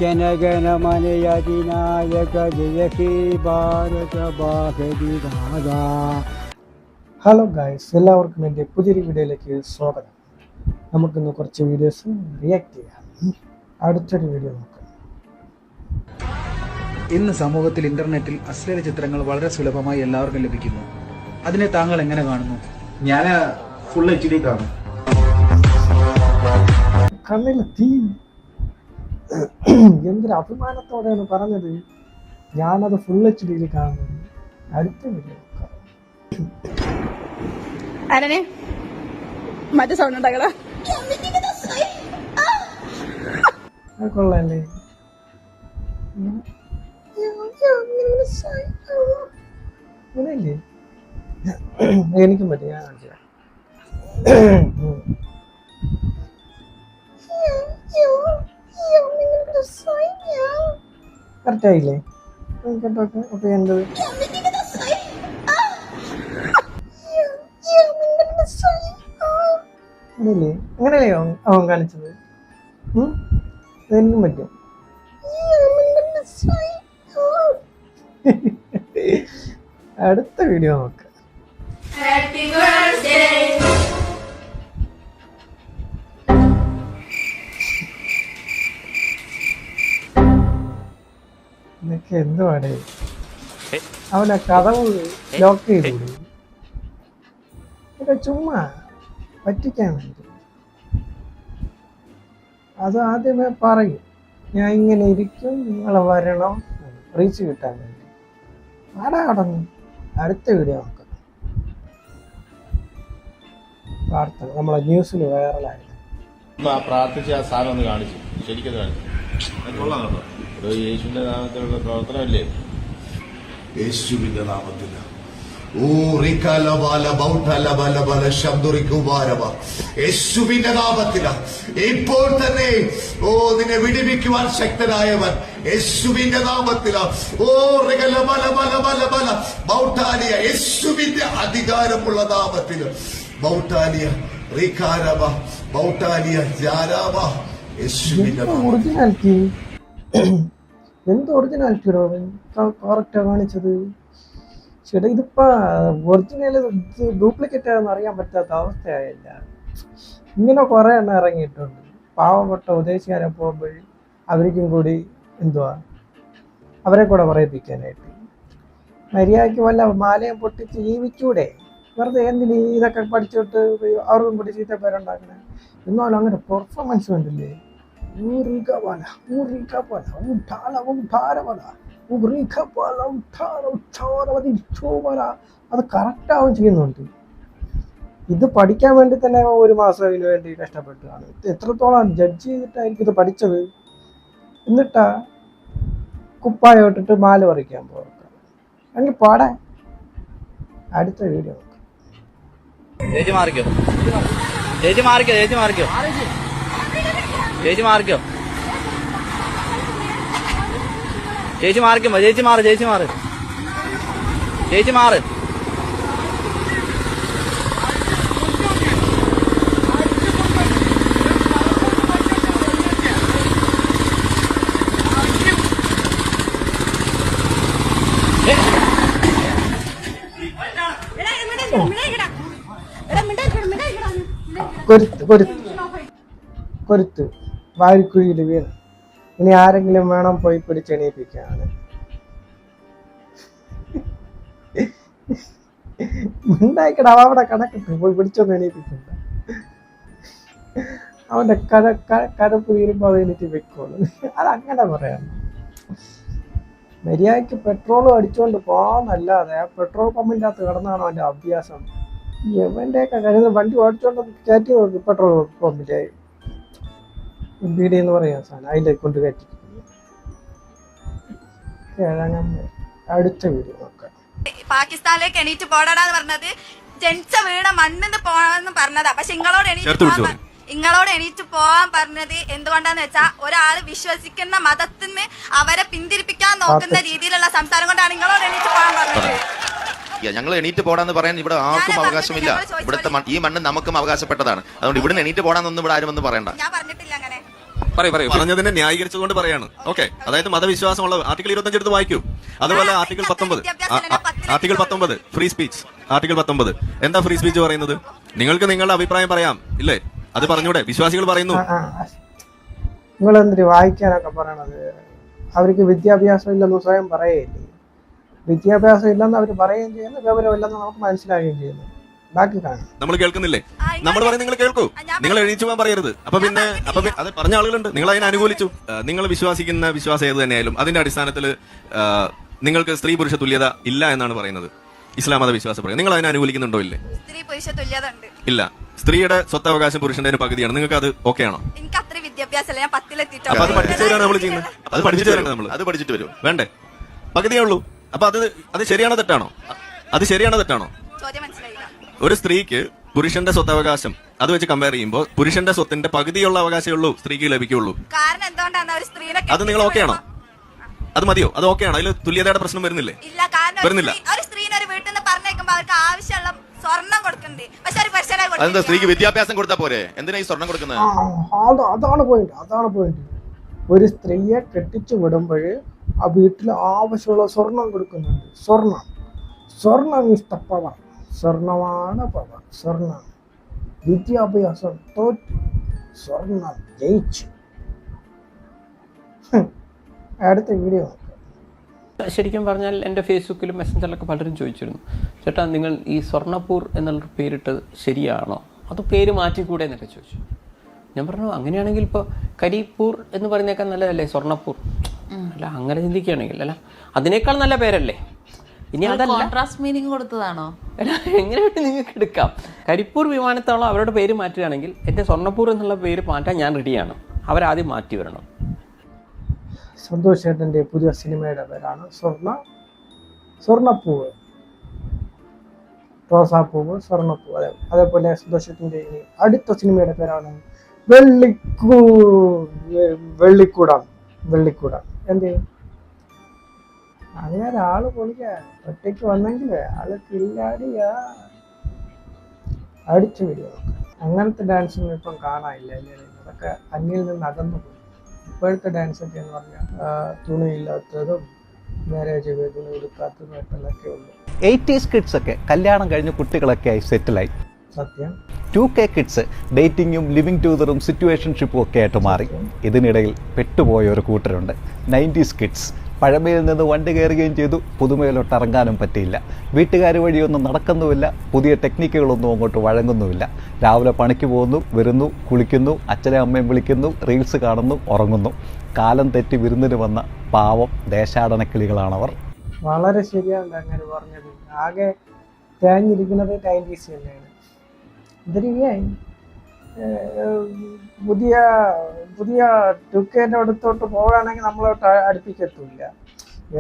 जनगणमनयधिनायक जय हे Bharat ഭാരതിദാതാ. Hello guys, എല്ലാവർക്കും എൻ്റെ പുതിയൊരു വീഡിയോയിലേക്ക് സ്വാഗതം. നമുക്കിന്ന് കുറച്ച് വീഡിയോസ് റിയാക്ട് ചെയ്യാം. അടുത്തൊരു വീഡിയോ നോക്കാം. ഇന്ന് സമൂഹത്തിൽ ഇന്റർനെറ്റിൽ അശ്ലീല ചിത്രങ്ങൾ വളരെ സുലഭമായി എല്ലാവർക്കും ലഭിക്കുന്നു. അതിനെ താങ്കൾ എങ്ങനെ കാണുന്നു? ഞാൻ ഫുൾ HD കാണും. കണ്ണിലെ തീ എന്തൊരു അഭിമാനത്തോടെയാണ് പറഞ്ഞത്. ഞാനത് ഫുൾ HD കാണുന്നു. അടുത്ത വീഡിയോ നോക്കാം. മറ്റേ സൗണ്ട് ഉണ്ടാക്കടാ. കൊള്ളാല്ലേ? അങ്ങനെയല്ലേ? എനിക്കും പറ്റി. ഞാൻ കാണിച്ചു കറക്റ്റ് ആയില്ലേ? കേട്ടോക്കെ. അപ്പൊ എന്തത് അങ്ങനെയല്ലേ? അങ്ങനെയല്ലേ അവൻ കാണിച്ചത്? എനിക്കും പറ്റും. അടുത്ത വീഡിയോ നോക്കാം. ഇതൊക്കെ എന്തുവാടേ? അവനെ കഥവ് ലോക്ക് ചെയ്തു. ഇതൊക്കെ ചുമ്മാ പറ്റിക്കാൻ വേണ്ടി. അത് ആദ്യമേ പറയും, ഞാൻ ഇങ്ങനെ ഇരിക്കും, നിങ്ങൾ വരണം, റീച്ച് കിട്ടാൻ വേണ്ടി. ആടാ കടന്നു. അടുത്ത വീഡിയോ നോക്കാം. പ്രാർത്ഥന നമ്മളെ ന്യൂസിൽ വൈറലായിരുന്നു. പ്രാർത്ഥിച്ച ആ സാധനം ഒന്ന് കാണിച്ചു, ശരിക്കും കാണിച്ചു. കൊള്ളാം കേട്ടോ. യേശുവിന്റെ നാമത്തിലുള്ള പ്രവർത്തനമല്ലേ? യേശുവിന്റെ നാമത്തിൽ യേശുവിന്റെ നാമത്തില ഇപ്പോൾ തന്നെ നിന്നെ വിടിവിക്കുവാൻ ശക്തനായവൻ യേശുവിന്റെ നാമത്തില. ബൗട്ടാലിയ യേശുവിന്റെ അധികാരമുള്ള നാമത്തില് ബൗട്ടാലിയ റീകാരവ ബൗട്ടാലിയ ജാരാവ യേശുവിന്റെ ഒറിജിനാലിറ്റി. എന്ത് ഒറിജിനാലിറ്റിയോ കറക്റ്റാ കാണിച്ചത്. ചേട്ടാ, ഇതിപ്പോ ഒറിജിനൽ ഡ്യൂപ്ലിക്കേറ്റ് ആണെന്ന് അറിയാൻ പറ്റാത്ത അവസ്ഥയായില്ല. ഇങ്ങനെ കുറെ എണ്ണം ഇറങ്ങിയിട്ടുണ്ട്. പാവപ്പെട്ട ഉദ്ദേശിക്കാരെ പോകുമ്പോൾ അവർക്കും കൂടി എന്തുവാ അവരെ കൂടെ പറയിപ്പിക്കാനായിട്ട്. മര്യാദയ്ക്ക് വല്ല മാലയും പൊട്ടിച്ച് ജീവിച്ചൂടെ? വെറുതെ എന്തിന് ഇതൊക്കെ പഠിച്ചിട്ട് അവർക്കും കൂടി ചീത്ത പേരുണ്ടാക്കണേ? എന്നാലും അങ്ങനെ പെർഫോമൻസ് വേണ്ടില്ലേ? അത് കറക്റ്റാവും ചെയ്യുന്നുണ്ട്. ഇത് പഠിക്കാൻ വേണ്ടി തന്നെ 1 മാസം ഇതിനു വേണ്ടി കഷ്ടപ്പെട്ടാണ്. എത്രത്തോളം ജഡ്ജ് ചെയ്തിട്ടായിരിക്കും ഇത് പഠിച്ചത്. എന്നിട്ടാ കുപ്പായം ഇട്ടിട്ട് മാല പറിക്കാൻ പോകാം. എങ്കിൽ പാടാ. അടുത്ത വീഡിയോ നോക്കാം. ചേച്ചി മാറിക്കോ, ചേച്ചി മാറിക്കോ, ചേച്ചി മാറിക്കോ, ചേച്ചി മാറിക്കോ, ചേച്ചി മാറിക്കുമ്പോ ചേച്ചി മാറ്, ചേച്ചി മാറ്, ചേച്ചി മാറ്. കൊരുത്ത് വാരിക്കുഴിയിൽ വീണ്. ഇനി ആരെങ്കിലും വേണം പോയി പിടിച്ചെണീപ്പിക്കാണ്. ഉണ്ടായിക്കട അവിടെ കണക്കിട്ട് പോയി പിടിച്ചൊന്നും എണീപ്പിക്കണ്ട. അവന്റെ കരപ്പ് വീരുമ്പോ അത് എനിക്ക് വെക്കോളൂ. അതങ്ങനെ പറയാം. മര്യാദയ്ക്ക് പെട്രോൾ അടിച്ചുകൊണ്ട് പോകാന്നല്ലാതെ പെട്രോൾ പമ്പിൻ്റെ അകത്ത് കിടന്നാണ് അവന്റെ അഭ്യാസം. എവന്റെയൊക്കെ കരുത് വണ്ടി ഓടിച്ചോണ്ട് കയറ്റി നോക്കി പെട്രോൾ പമ്പിന്റെ ബീഡി എന്ന് പറയാൻ സാധനം അതിലേക്ക് കൊണ്ട് കയറ്റി. അടുത്ത വീഡിയോ നോക്കാം. പാകിസ്ഥാനിലേക്ക് എണീറ്റ് പോടാന്ന് പറഞ്ഞത് ജനിച്ച വീണ മണ്ണിന്ന് പോണെന്ന് പറഞ്ഞതാ. പക്ഷെ ഇങ്ങളോട് എണീറ്റ് പോവാൻ പറഞ്ഞത് എന്തുകൊണ്ടാന്ന് വെച്ചാൽ ഒരാള് വിശ്വസിക്കുന്ന മതത്തിന് അവരെ പിന്തിരിപ്പിക്കാൻ നോക്കുന്ന രീതിയിലുള്ള സംസാരം കൊണ്ടാണ് നിങ്ങളോട് എണീറ്റ് പോകാൻ പറഞ്ഞത്. ഞങ്ങൾ എണീറ്റ് പോടാന്ന് പറയാൻ ഇവിടെ ആർക്കും അവകാശമില്ല. ഇവിടുത്തെ ഈ മണ്ണ് നമുക്കും അവകാശപ്പെട്ടതാണ്. അതുകൊണ്ട് ഇവിടുന്ന് എണീറ്റ് പോടാന്നൊന്നും ഇവിടെ ആരും ഒന്നും പറയണ്ട. ഞാൻ പറഞ്ഞിട്ടില്ല അങ്ങനെ. പറഞ്ഞതിനെ ന്യായീകരിച്ചുകൊണ്ട് പറയാണ്. ഓക്കെ, അതായത് മതവിശ്വാസമുള്ള ആർട്ടിക്കിൾ 25 എടുത്ത് വായിക്കൂ. അതുപോലെ ആർട്ടിക്കിൾ 19 ഫ്രീ സ്പീച്ച്. ആർട്ടിക്കിൾ 19 എന്താ ഫ്രീ സ്പീച്ച് പറയുന്നത്? നിങ്ങൾക്ക് നിങ്ങളുടെ അഭിപ്രായം പറയാം, ഇല്ലേ? അത് പറഞ്ഞൂടെ? വിശ്വാസികൾ പറയുന്നു. നിങ്ങൾ എന്തിനു വായിക്കാനൊക്കെ പറയണത്? അവർക്ക് വിദ്യാഭ്യാസം ഇല്ലെന്ന് സ്വയം പറയേയില്ലേ? വിദ്യാഭ്യാസം ഇല്ലെന്ന് അവർ പറയുകയും ചെയ്യുന്നു, വിവരമില്ലെന്ന് നമുക്ക് മനസ്സിലാകുകയും ചെയ്യുന്നു. ബാക്കി കാണും. നമ്മൾ കേൾക്കുന്നില്ലേ? നമ്മൾ പറയുന്നത് നിങ്ങൾ കേൾക്കൂ. നിങ്ങൾ എണീച്ചു പോകാൻ പറയരുത്. അപ്പൊ പിന്നെ അത് പറഞ്ഞ ആളുകളുണ്ട്, നിങ്ങൾ അതിനെ അനുകൂലിച്ചു. നിങ്ങൾ വിശ്വസിക്കുന്ന വിശ്വാസം ഏത് തന്നെയായാലും അതിന്റെ അടിസ്ഥാനത്തിൽ നിങ്ങൾക്ക് സ്ത്രീ പുരുഷ തുല്യത ഇല്ല എന്നാണ് പറയുന്നത് ഇസ്ലാം മത വിശ്വാസം പറയുന്നത്. നിങ്ങൾ അതിനെ അനുകൂലിക്കുന്നുണ്ടോ? ഇല്ലേ? സ്ത്രീ പുരുഷ തുല്യത ഉണ്ട്. ഇല്ല. സ്ത്രീയുടെ സ്വത്തവകാശം പുരുഷന്റെ പകുതിയാണ്. നിങ്ങൾക്ക് അത് ഓക്കെ ആണോ? എനിക്ക് അത്ര വിദ്യാഭ്യാസം ഞാൻ 10ലെത്തിട്ടോ. അപ്പൊ അത് പഠിപ്പിച്ചവരാണ് നമ്മൾ ചെയ്യുന്നത്. അത് പഠിപ്പിച്ചവരാണ് നമ്മൾ. അത് പഠിച്ചിട്ട് വരും വേണ്ടേ? പകുതിയേ ഉള്ളൂ. അപ്പൊ അത് ശരിയാണോ തെറ്റാണോ? അത് ശരിയാണോ തെറ്റാണോ? ചോദ്യം മനസ്സിലായില്ല. ഒരു സ്ത്രീക്ക് പുരുഷന്റെ സ്വത്തവകാശം അത് വെച്ച് കമ്പയർ ചെയ്യുമ്പോൾ പുരുഷന്റെ സ്വത്തിന്റെ പകുതിയുള്ള അവകാശമേ ഉള്ളൂ സ്ത്രീക്ക് ലഭിക്കുള്ളൂ. കാരണം എന്തുകൊണ്ടാണ് ഒരു സ്ത്രീനെ അത് നിങ്ങൾ ഓക്കെ ആണോ? അത് മതിയോ? അത് ഓക്കെ ആണോ? അതിൽ തുല്യതയുടെ പ്രശ്നം വരുന്നില്ലേ? ഇല്ല. കാരണം വരുന്നില്ല. ഒരു സ്ത്രീനെ ഒരു വീട്ടിൽ നിന്ന് പറഞ്ഞേക്കുമ്പോ അവർക്ക് ആവശ്യമുള്ള സ്വർണം കൊടുക്കണ്ടേ? പക്ഷെ ഒരു പുരുഷനെ അതെന്താ സ്ത്രീക്ക് വിദ്യാഭ്യാസം കൊടുത്താൽ പോരെ? എന്തിനാ ഈ സ്വർണം കൊടുക്കുന്നത്? അതാണ് പോയിന്റ്. ഒരു സ്ത്രീയെ കെട്ടിച്ചു വിടുമ്പോൾ ആ വീട്ടിൽ ആവശ്യമുള്ള സ്വർണം കൊടുക്കുന്നുണ്ട്. സ്വർണം ഇസ് ദ പവർ. സ്വർണമാണ് പവർ. സ്വർണം. വിദ്യാഭ്യാസം തോറ്റു, സ്വർണം ജയിച്ചു. അടുത്ത വീഡിയോ. ശരിക്കും പറഞ്ഞാൽ എൻ്റെ ഫേസ്ബുക്കിലും മെസ്സഞ്ചറിലൊക്കെ പലരും ചോദിച്ചിരുന്നു, ചേട്ടാ നിങ്ങൾ ഈ സ്വർണ്ണപ്പൂർ എന്നുള്ളൊരു പേരിട്ടത് ശരിയാണോ, അത് പേര് മാറ്റിക്കൂടെ എന്നൊക്കെ ചോദിച്ചു. ഞാൻ പറഞ്ഞു അങ്ങനെയാണെങ്കിൽ ഇപ്പോൾ കരിപ്പൂർ എന്ന് പറയുന്നേക്കാൾ നല്ലതല്ലേ സ്വർണ്ണപ്പൂർ? അല്ല, അങ്ങനെ ചിന്തിക്കുകയാണെങ്കിൽ അല്ല, അതിനേക്കാൾ നല്ല പേരല്ലേ? ഇനി അതല്ല കോൺട്രാസ്റ്റ് മീനിങ് കൊടുത്തതാണോ? എങ്ങനെ വിട്ട് നിങ്ങൾക്ക് എടുക്കാം. കരിപ്പൂർ വിമാനത്താവളം അവരുടെ പേര് മാറ്റുകയാണെങ്കിൽ എൻ്റെ സ്വർണ്ണപ്പൂർ എന്നുള്ള പേര് മാറ്റാൻ ഞാൻ റെഡിയാണ്. അവരാദ്യം മാറ്റി വരണം. സന്തോഷ് ചേട്ടൻ്റെ പുതിയ സിനിമയുടെ പേരാണ് സ്വർണ്ണപ്പൂവ്. റോസാപ്പൂവ്, സ്വർണ്ണപ്പൂവ്. അതേപോലെ സന്തോഷ് ചേട്ടൻ്റെ അടുത്ത സിനിമയുടെ പേരാണ് വെള്ളിക്കൂടം. എന്ത് അങ്ങനെ ആള് പൊളിക്ക ഒറ്റയ്ക്ക് വന്നെങ്കിലേ ആള് കില്ലാടിയാ അടിച്ചു വീഡിയോ. അങ്ങനത്തെ ഡാൻസൊന്നും ഇപ്പം കാണാനില്ല. അതൊക്കെ അന്യയിൽ നിന്ന് അകന്നു പോയി. ഇപ്പോഴത്തെ ഡാൻസൊക്കെ എന്ന് പറഞ്ഞാൽ തുണിയില്ലാത്തതും മാരേജ് തുണി എടുക്കാത്തതുമായിട്ടുള്ളൊക്കെ ഉള്ളു. 80s കിഡ്സ് ഒക്കെ കല്യാണം കഴിഞ്ഞ കുട്ടികളൊക്കെ ആയി സെറ്റിലായി. സത്യം. 2K കിഡ്സ് ഡേറ്റിങ്ങും ലിവിങ് ടൂതറും സിറ്റുവേഷൻഷിപ്പും ഒക്കെ ആയിട്ട് മാറി. ഇതിനിടയിൽ പെട്ടുപോയ ഒരു കൂട്ടരുണ്ട് 90s കിഡ്സ്. പഴമയിൽ നിന്ന് വണ്ടി കയറുകയും ചെയ്തു, പുതുമയിലോട്ട് ഇറങ്ങാനും പറ്റിയില്ല. വീട്ടുകാർ വഴിയൊന്നും നടക്കുന്നുമില്ല, പുതിയ ടെക്നിക്കുകളൊന്നും അങ്ങോട്ട് വഴങ്ങുന്നുമില്ല. രാവിലെ പണിക്ക് പോകുന്നു, വരുന്നു, കുളിക്കുന്നു, അച്ഛനെ അമ്മയും വിളിക്കുന്നു, റീൽസ് കാണുന്നു, ഉറങ്ങുന്നു. കാലം തെറ്റി വിരുന്നിന് വന്ന പാവം ദേശാടനക്കിളികളാണവർ. വളരെ ശരിയാണ് അങ്ങനെ പറഞ്ഞത്. ആകെ തേഞ്ഞിരിക്കുന്നത് 90s തന്നെയാണ്. ഇതിരിക്കുകയായി പുതിയ 2Kൻ്റെ അടുത്തോട്ട് പോവുകയാണെങ്കിൽ നമ്മളോട്ട് അടുപ്പിക്കത്തില്ല.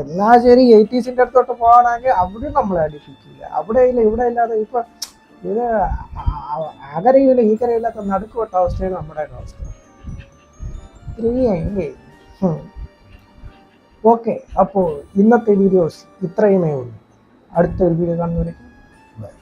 എന്നാൽ ശരി 80s അടുത്തോട്ട് പോവുകയാണെങ്കിൽ അവിടെ നമ്മളെ അടുപ്പിക്കില്ല. അവിടെ ഇല്ല, ഇവിടെ ഇല്ലാതെ ഇപ്പൊ ഇത് അകരയില്ല ഈ കരയില്ലാത്ത നടുക്കുവട്ട അവസ്ഥയാണ് നമ്മുടെ അവസ്ഥ. ഓക്കെ, അപ്പോൾ ഇന്നത്തെ വീഡിയോസ് ഇത്രയുമേ ഉള്ളൂ. അടുത്തൊരു വീഡിയോ കാണുന്നവരേക്കും